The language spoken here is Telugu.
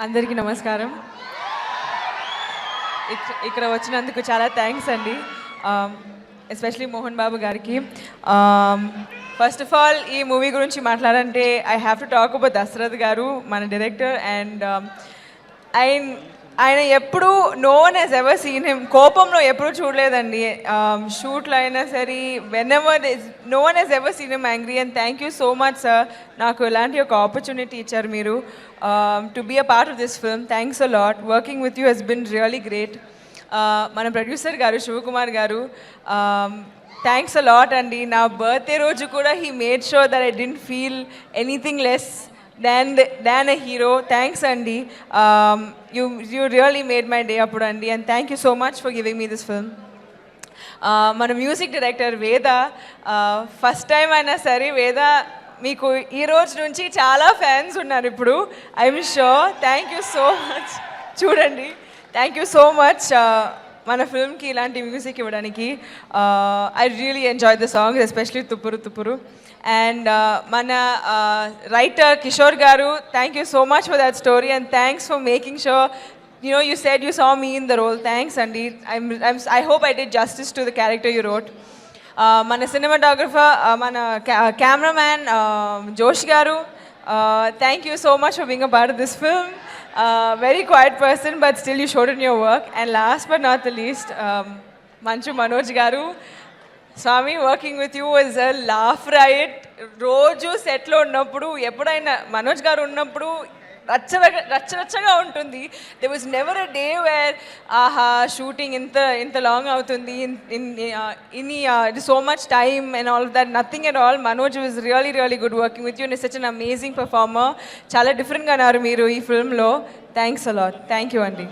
అందరికీ నమస్కారం. ఇక్కడ వచ్చినందుకు చాలా థ్యాంక్స్ అండి. ఎస్పెషలీ మోహన్ బాబు గారికి. ఫస్ట్ ఆఫ్ ఆల్ ఈ మూవీ గురించి మాట్లాడంటే I have to talk about Dasharath garu, మన డైరెక్టర్. అండ్ ఆయన ఎప్పుడు no one he's ever seen him కోపంలో ఎప్పుడు చూడలేదండి. షూట్లో అయినా సరే whenever no one he's ever seen him angry. And thank you so much sir, నాకు ఇలాంటి ఒక ఆపర్చునిటీ ఇచ్చారు మీరు to be a part of this film. Thanks a lot. Working with you he's bin really great. మన ప్రొడ్యూసర్ గారు శివకుమార్ గారు, థ్యాంక్స్ అ లాట్ అండి. నా బర్త్డే రోజు కూడా he made sure that I didn't feel anything less than a hero. Thanks Andy, you really made my day appudu Andy, and thank you so much for giving me this film. మన మ్యూజిక్ డైరెక్టర్ వేద, ఫస్ట్ టైం అయినా సరే వేద మీకు ఈ రోజు నుంచి చాలా ఫ్యాన్స్ ఉన్నారు ఇప్పుడు, I'm sure. Thank you so much. చూడండి, థ్యాంక్ యూ సో మచ్ మన ఫిల్మ్కి ఇలాంటి మ్యూజిక్ ఇవ్వడానికి. I really enjoy the songs, especially Tuppuru Tuppuru. And మన writer Kishore garu, thank you so much for that story, and thanks for making sure you said you saw me in the role. Thanks Andy. I hope I did justice to the character you wrote. Mana cinematographer, mana cameraman Josh garu, thank you so much for being a part of this film. Very quiet person but still you showed in your work. And last but not the least, Manchu Manoj garu, Swami, working with you was a laugh riot. రోజు సెట్లో ఉన్నప్పుడు ఎప్పుడైనా మనోజ్ గారు ఉన్నప్పుడు రచ్చరచ్చగా ఉంటుంది. They was never a day where ఆహా షూటింగ్ ఇంత లాంగ్ అవుతుంది, it so much time and all that. Nothing at all. Manoj was really good working with you. And such an amazing performer. చాలా డిఫరెంట్గా అన్నారు మీరు ఈ ఫిల్మ్లో. Thanks a lot. థ్యాంక్ యూ అండి.